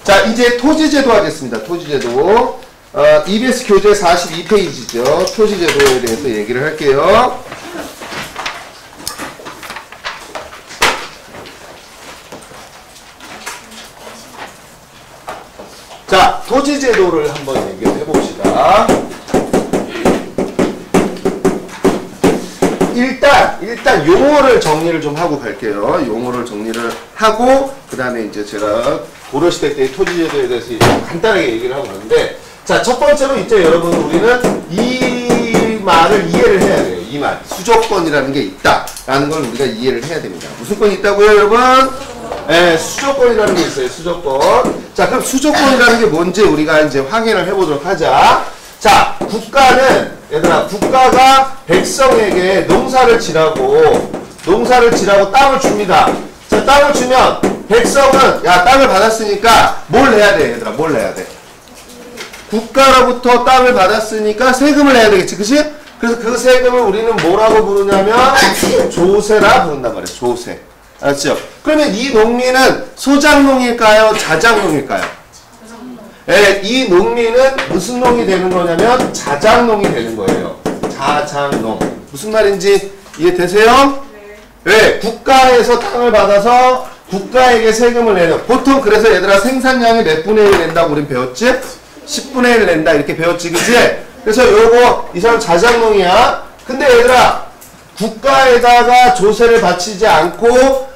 자, 이제 토지제도 하겠습니다. 토지제도. EBS 교재 42페이지죠. 토지제도에 대해서 얘기를 할게요. 자, 토지제도를 한번 얘기를 해봅시다. 일단 용어를 정리를 좀 하고 갈게요. 용어를 정리를 하고 그 다음에 이제 제가 고려시대 때의 토지제도에 대해서 간단하게 얘기를 하고 가는데, 자, 첫 번째로 이제 여러분 우리는 이 말을 이해를 해야 돼요. 이 말. 수조권이라는 게 있다라는 걸 우리가 이해를 해야 됩니다. 무슨 건이 있다고요, 여러분? 네, 수조권이라는 게 있어요. 수조권. 자, 그럼 수조권이라는 게 뭔지 우리가 이제 확인을 해보도록 하자. 자, 국가는, 얘들아, 국가가 백성에게 농사를 지라고 땅을 줍니다. 자, 땅을 주면 백성은, 야, 땅을 받았으니까 뭘 해야 돼, 얘들아? 뭘 해야 돼? 국가로부터 땅을 받았으니까 세금을 내야 되겠지, 그치? 그래서 그 세금을 우리는 뭐라고 부르냐면 조세라 부른단 말이에요. 조세. 알았죠? 그러면 이 농민은 소작농일까요? 자작농일까요? 네, 이 농민은 무슨 농이 되는 거냐면 자작농이 되는 거예요. 자작농. 무슨 말인지 이해되세요? 네, 국가에서 땅을 받아서 국가에게 세금을 내는. 보통 그래서 얘들아 생산량의 몇 분의 1 낸다고 우린 배웠지? 10분의 1 낸다 이렇게 배웠지, 그치? 그래서 요거 이 사람 자작농이야. 근데 얘들아 국가에다가 조세를 바치지 않고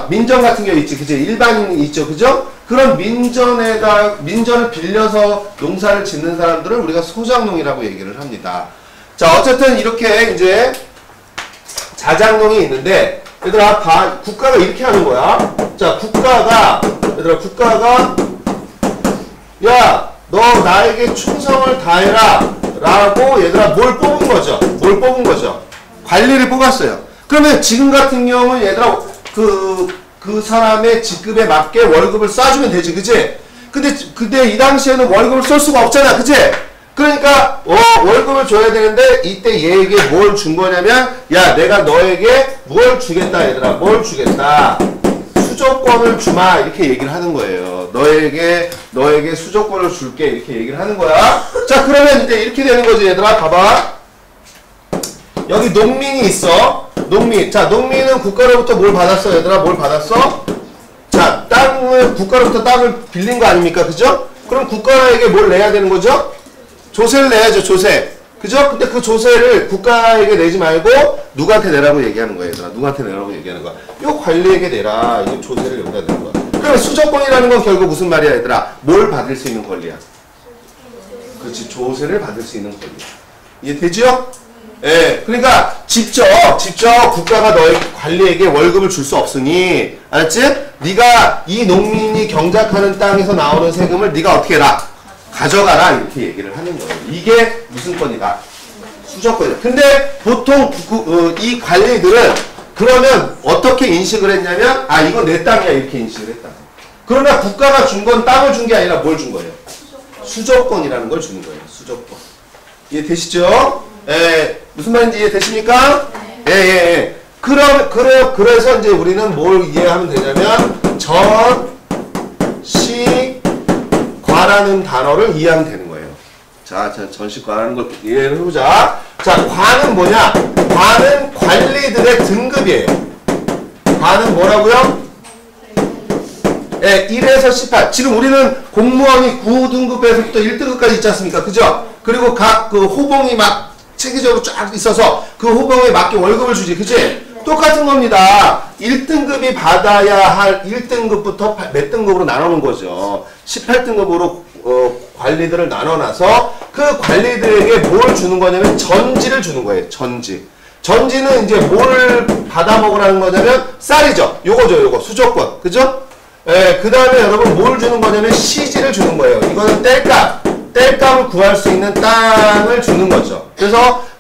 민전 같은 경우 있지, 그치? 일반인이 있죠, 그죠? 그런 민전을 빌려서 농사를 짓는 사람들을 우리가 소작농이라고 얘기를 합니다. 자, 어쨌든 이렇게 이제 자작농이 있는데, 얘들아 국가가 이렇게 하는 거야. 자, 국가가 야, 너 나에게 충성을 다해라 라고 얘들아 뭘 뽑은 거죠? 관리를 뽑았어요. 그러면 지금 같은 경우는 얘들아 그 사람의 직급에 맞게 월급을 쏴주면 되지, 그치? 근데 이 당시에는 월급을 쏠 수가 없잖아, 그치? 그러니까 월급을 줘야 되는데 이때 얘에게 뭘 준 거냐면, 야, 내가 너에게 뭘 주겠다, 얘들아. 뭘 주겠다. 수조권을 주마, 이렇게 얘기를 하는 거예요. 너에게 수조권을 줄게, 이렇게 얘기를 하는 거야. 자, 그러면 이제 이렇게 되는 거지, 얘들아. 봐봐. 여기 농민이 있어. 자, 농민은 국가로부터 뭘 받았어, 얘들아? 뭘 받았어? 자, 국가로부터 땅을 빌린 거 아닙니까? 그죠? 그럼 국가에게 뭘 내야 되는 거죠? 조세를 내야죠, 조세. 그죠? 근데 그 조세를 국가에게 내지 말고 누구한테 내라고 얘기하는 거야, 얘들아. 누구한테 내라고 얘기하는 거야? 요 관리에게 내라. 이 조세를 여기다 내는 거야. 그럼 수조권이라는 건 결국 무슨 말이야, 얘들아? 뭘 받을 수 있는 권리야? 그렇지, 조세를 받을 수 있는 권리야. 이해되죠? 예, 그러니까 직접 국가가 너의 관리에게 월급을 줄 수 없으니, 알았지? 네가 이 농민이 경작하는 땅에서 나오는 세금을 네가 어떻게 해라? 가져가라, 이렇게 얘기를 하는 거예요. 이게 무슨 권이다? 수조권이다. 근데 보통 이 관리들은 그러면 어떻게 인식을 했냐면, 아, 이건 내 땅이야, 이렇게 인식을 했다. 그러나 국가가 준 건 땅을 준 게 아니라 뭘 준 거예요? 수조권이라는 걸 주는 거예요. 수조권. 이해되시죠? 예, 무슨 말인지 이해되십니까? 예. 그래서 이제 우리는 뭘 이해하면 되냐면, 전시과라는 단어를 이해하면 되는 거예요. 자, 전시과라는 걸 이해를 해보자. 자, 과는 뭐냐? 과는 관리들의 등급이에요. 과는 뭐라고요? 예, 1에서 18. 지금 우리는 공무원이 9등급에서부터 1등급까지 있지 않습니까? 그죠? 그리고 각 그 호봉이 막 체계적으로 쫙 있어서 그 호봉에 맞게 월급을 주지, 그치? 똑같은 겁니다. 1등급이 받아야 할 1등급부터 몇 등급으로 나누는 거죠. 18등급으로 관리들을 나눠놔서 그 관리들에게 뭘 주는 거냐면 전지를 주는 거예요. 전지는 이제 뭘 받아먹으라는 거냐면 쌀이죠. 요거 수조권, 그죠? 예, 그 다음에 여러분 뭘 주는 거냐면 시지를 주는 거예요. 이거는 땔감을 구할 수 있는 땅을 주는 거죠.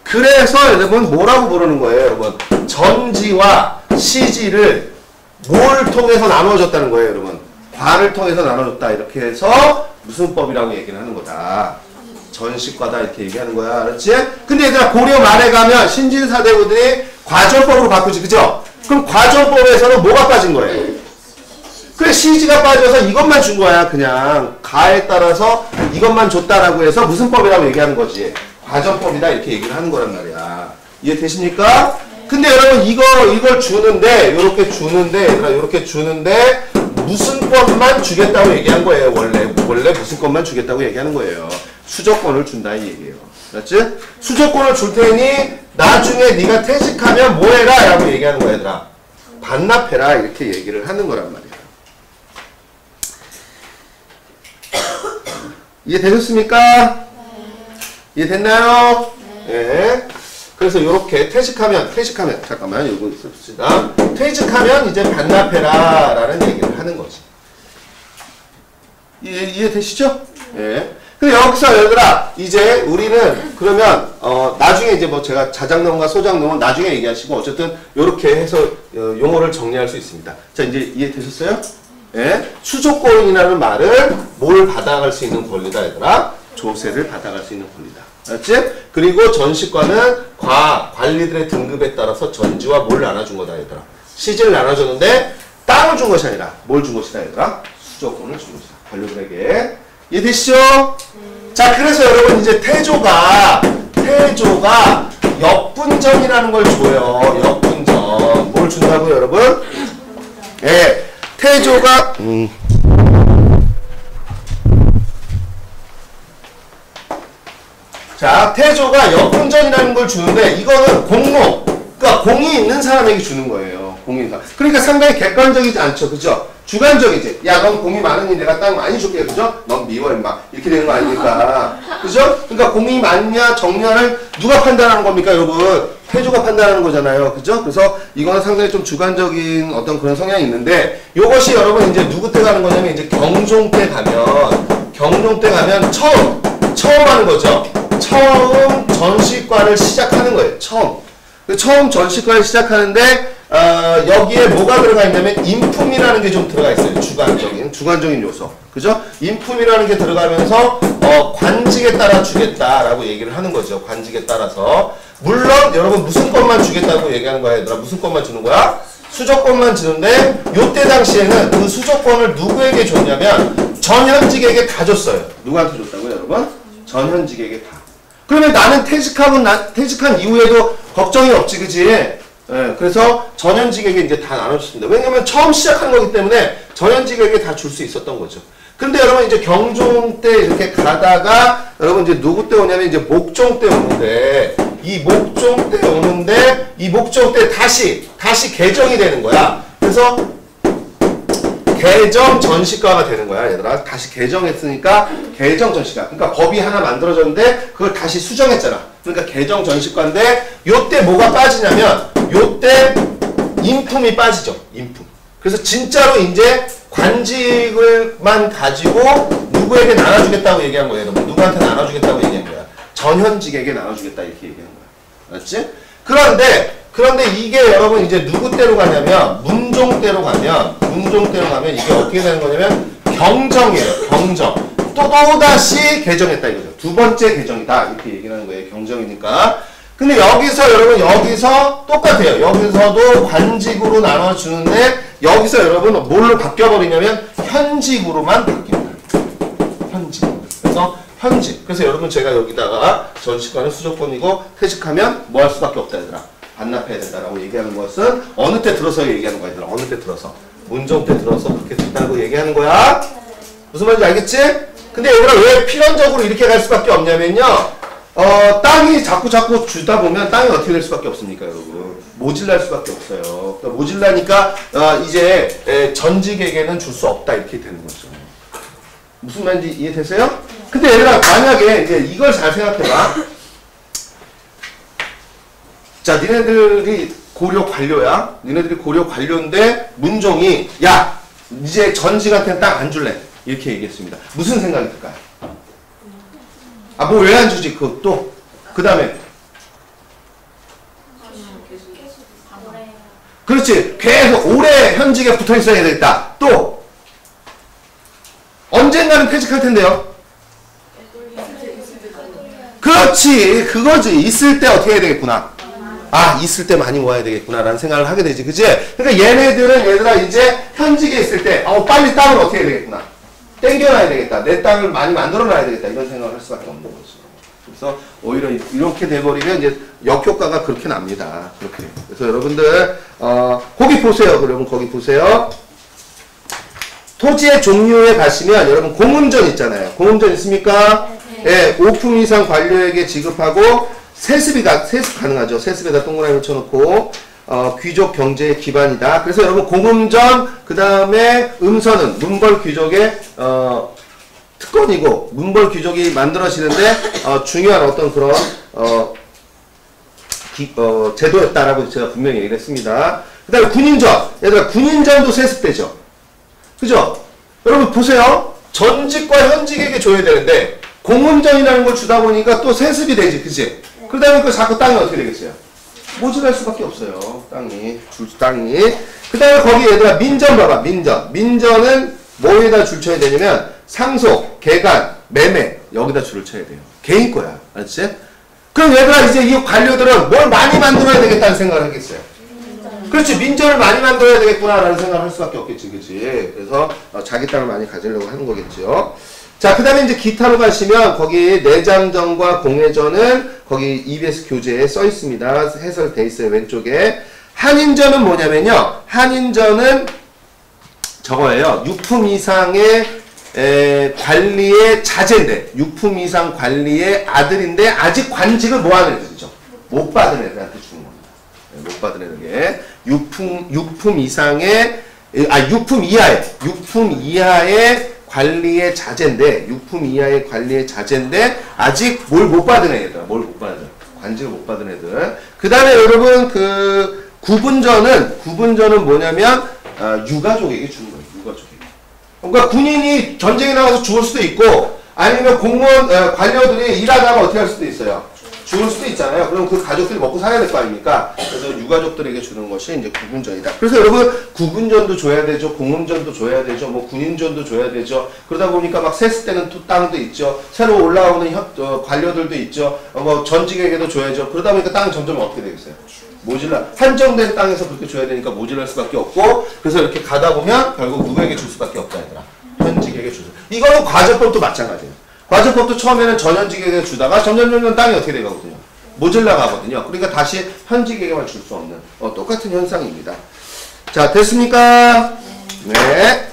그래서 여러분 뭐라고 부르는 거예요, 여러분? 전지와 시지를 뭘 통해서 나눠줬다는 거예요, 여러분? 과를 통해서 나눠줬다. 이렇게 해서 무슨 법이라고 얘기를 하는 거다. 전시과다, 이렇게 얘기하는 거야. 알았지? 근데 얘들아, 고려 말에 가면 신진사대부들이 과전법으로 바꾸지, 그죠? 그럼 과전법에서는 뭐가 빠진 거예요? 그래 CG가 빠져서 이것만 준 거야. 그냥 가에 따라서 이것만 줬다라고 해서 무슨 법이라고 얘기하는 거지. 과전법이다 이렇게 얘기를 하는 거란 말이야. 이해되십니까? 근데 여러분 이걸 주는데 요렇게 주는데 얘들아 요렇게 주는데 무슨 것만 주겠다고 얘기한 거예요. 원래 무슨 것만 주겠다고 얘기하는 거예요. 수조권을 준다 이 얘기예요. 알았지? 수조권을 줄 테니 나중에 네가 퇴직하면 뭐 해라 라고 얘기하는 거야 얘들아. 반납해라 이렇게 얘기를 하는 거란 말이야. 이해되셨습니까? 이해됐나요? 네. 그래서 요렇게 퇴직하면 잠깐만 이거 씁시다. 퇴직하면 이제 반납해라 라는 얘기를 하는 거지. 이해되시죠? 예. 근데 여기서 얘들아 이제 우리는 그러면 나중에 이제 뭐 제가 자작론과 소작론은 나중에 얘기하시고 어쨌든 요렇게 해서 용어를 정리할 수 있습니다. 자 이제 이해되셨어요? 예. 수조권이라는 말을 뭘 받아갈 수 있는 권리다 얘들아? 조세를 받아갈 수 있는 권리다. 알았지? 그리고 전시과는 관리들의 등급에 따라서 전지와 뭘 나눠준 거다 얘들아. 시지를 나눠줬는데 땅을 준 것이 아니라 뭘 준 것이다 얘들아? 수조권을 준 것이다. 관료들에게. 이해되시죠? 자 그래서 여러분 이제 태조가 역분전이라는 걸 줘요. 역분전. 뭘 준다고요 여러분? 예. 태조가 자, 태조가 역분전이라는 걸 주는데 이거는 공로, 그러니까 공이 있는 사람에게 주는 거예요. 공이 있는 사람. 그러니까 상당히 객관적이지 않죠, 그죠? 주관적이지. 야, 넌 공이 많으니 내가 땅 많이 줄게, 그죠? 넌 미워 임마 이렇게 되는 거 아닙니까? 그죠? 그러니까 공이 많냐 적냐를 누가 판단하는 겁니까, 여러분? 태조가 판단하는 거잖아요, 그죠? 그래서 이거는 상당히 좀 주관적인 어떤 그런 성향이 있는데 이것이 여러분 이제 누구 때 가는 거냐면 이제 경종 때 가면 처음 하는 거죠. 처음 전시과를 시작하는 거예요. 처음 전시과를 시작하는데 여기에 뭐가 들어가 있냐면 인품이라는 게 좀 들어가 있어요. 주관적인 요소. 그죠? 인품이라는 게 들어가면서 관직에 따라 주겠다라고 얘기를 하는 거죠. 관직에 따라서. 물론 여러분 무슨 것만 주겠다고 얘기하는 거야 얘들아. 무슨 것만 주는 거야? 수조권만 주는데 요때 당시에는 그 수조권을 누구에게 줬냐면 전현직에게 다 줬어요. 누구한테 줬다고요 여러분? 전현직에게 다. 그러면 나는 퇴직한 이후에도 걱정이 없지, 그지? 예, 그래서 전현직에게 이제 다 나눠줬습니다. 왜냐면 처음 시작한 거기 때문에 전현직에게 다 줄 수 있었던 거죠. 근데 여러분 이제 경종 때 이렇게 가다가 여러분 이제 누구 때 오냐면 이제 목종 때 오는데 이 목종 때 다시 개정이 되는 거야. 그래서 개정 전시과가 되는 거야 얘들아. 다시 개정했으니까 개정 전시과. 그러니까 법이 하나 만들어졌는데 그걸 다시 수정했잖아. 그러니까 개정 전시과인데 요때 뭐가 빠지냐면 요때 인품이 빠지죠. 인품. 그래서 진짜로 이제 관직을만 가지고 누구에게 나눠주겠다고 얘기한 거예요 여러분. 누구한테 나눠주겠다고 얘기한 거야. 전현직에게 나눠주겠다 이렇게 얘기한 거야. 알았지? 그런데 이게 여러분 이제 누구 때로 가냐면 문종 때로 가면 이게 어떻게 되는 거냐면 경정이에요. 경정. 또다시 개정했다 이거죠. 두 번째 개정이다 이렇게 얘기를 하는 거예요. 경정이니까. 근데 여기서 똑같아요. 여기서도 관직으로 나눠주는데 여기서 여러분 뭘로 바뀌어버리냐면 현직으로만 바뀝니다. 현직. 그래서 현직. 그래서 여러분 제가 여기다가 전시과는 수조권이고 퇴직하면 뭐 할 수밖에 없다 얘들아. 반납해야 된다라고 얘기하는 것은 어느 때 들어서 얘기하는 거야 얘들아. 어느 때 들어서. 문종 때 들어서 그렇게 됐다고 얘기하는 거야. 무슨 말인지 알겠지? 근데 얘들아 왜 필연적으로 이렇게 갈 수밖에 없냐면요. 땅이 자꾸 주다 보면 땅이 어떻게 될 수밖에 없습니까 여러분. 모질랄 수밖에 없어요. 그러니까 모질라니까 이제 전직에게는 줄 수 없다 이렇게 되는 거죠. 무슨 말인지 이해되세요? 근데 얘들아 만약에 이제 이걸 잘 생각해봐. 자 니네들이 고려 관료야. 니네들이 고려 관료인데 문종이 야 이제 전직한테는 땅 안 줄래 이렇게 얘기했습니다. 무슨 생각이 들까요? 아 뭐 왜 안 주지 그것도 그 다음에 그렇지 계속 오래 현직에 붙어 있어야 되겠다. 또 언젠가는 퇴직할 텐데요. 그렇지 그거지. 있을 때 어떻게 해야 되겠구나. 아, 있을 때 많이 모아야 되겠구나라는 생각을 하게 되지, 그지? 그러니까 얘네들은 얘들아 이제 현직에 있을 때, 빨리 땅을 어떻게 해야 되겠구나. 땡겨놔야 되겠다. 내 땅을 많이 만들어놔야 되겠다. 이런 생각을 할 수밖에 없는 거죠. 그래서 오히려 이렇게 돼버리면 이제 역효과가 그렇게 납니다. 그렇게. 그래서 여러분들, 거기 보세요. 여러분 거기 보세요. 토지의 종류에 가시면 여러분 공음전 있잖아요. 공음전 있습니까? 네. 오품 이상 관료에게 지급하고 세습 가능하죠. 세습에다 동그라미 쳐놓고 귀족 경제의 기반이다. 그래서 여러분 공음전 그 다음에 음선은 문벌 귀족의 특권이고 문벌 귀족이 만들어지는데 중요한 어떤 그런 제도였다라고 제가 분명히 얘기를 했습니다. 그 다음에 군인전. 얘들아 군인전도 세습되죠. 그죠? 여러분 보세요. 전직과 현직에게 줘야 되는데 공음전이라는 걸 주다 보니까 또 세습이 되지. 그치? 그러다 보니까 자꾸 땅이 어떻게 되겠어요? 모질할 수밖에 없어요. 땅이. 그 다음에 거기 얘들아 민전 봐봐. 민전은 뭐에다 줄 쳐야 되냐면 상속, 개간, 매매 여기다 줄을 쳐야 돼요. 개인 거야. 알았지? 그럼 얘들아 이제 이 관료들은 뭘 많이 만들어야 되겠다는 생각을 하겠어요. 그렇지. 민전을 많이 만들어야 되겠구나라는 생각을 할 수밖에 없겠지. 그치? 그래서 자기 땅을 많이 가지려고 하는 거겠죠. 자, 그 다음에 이제 기타로 가시면 거기 내장전과 공회전은 거기 EBS 교재에 써 있습니다. 해설돼 있어요. 왼쪽에. 한인전은 뭐냐면요. 한인전은 저거예요. 유품 이상의 관리의 자제인데 유품 이상 관리의 아들인데 아직 관직을 뭐 하는 애들이죠. 못 받은 애들한테 주는 겁니다. 못 받은 애들에게 유품 이상의 유품 이하의 관리의 자제인데 아직 뭘 못 받은 애들. 관직을 못 받은 애들. 그 다음에 여러분 그 구분전은 뭐냐면 유가족에게 주는 거예요. 유가족에게. 그러니까 군인이 전쟁에 나가서 죽을 수도 있고 아니면 공무원 관료들이 일하다가 어떻게 할 수도 있어요. 죽을 수도 있잖아요. 그럼 그 가족들이 먹고 살아야 될 거 아닙니까? 그래서 유가족들에게 주는 것이 이제 구분전이다. 그래서 여러분 구분전도 줘야 되죠. 공음전도 줘야 되죠. 뭐 군인전도 줘야 되죠. 그러다 보니까 막 세습되는 땅도 있죠. 새로 올라오는 관료들도 있죠. 뭐 전직에게도 줘야죠. 그러다 보니까 땅이 점점 어떻게 되겠어요? 한정된 땅에서 그렇게 줘야 되니까 모질할 수밖에 없고 그래서 이렇게 가다 보면 결국 누구에게 줄 수밖에 없다 얘들아. 현직에게 주죠. 이거는 과제법도 마찬가지예요. 과제법도 처음에는 전현직에게 주다가 점점 땅이 어떻게 되거든요. 모질라 가거든요. 그러니까 다시 현직에게만 줄 수 없는 똑같은 현상입니다. 자, 됐습니까? 네.